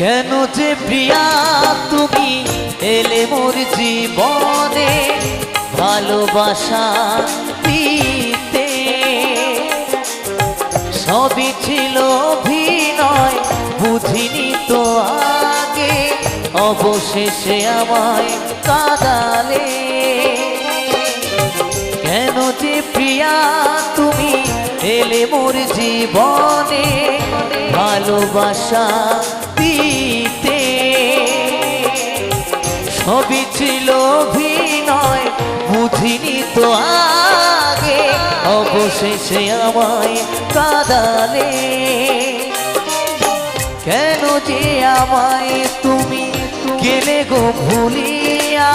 কেন যে প্রিয়া তুমি এলে মোর জীবনে ভালোবাসা দিতে, সবই ছিল অভিনয় বুঝিনি তো আগে, অবশেষে আমায় কাঁদালে। কেন যে প্রিয়া তুমি এলে মোর জীবনে ভালোবাসা দিতে, সবই ছিল অভিনয় বুঝিনি তো আগে, অবশেষে আমায় কাঁদালে। কেন যে আমায় তুমি গেলে গো ভুলিয়া।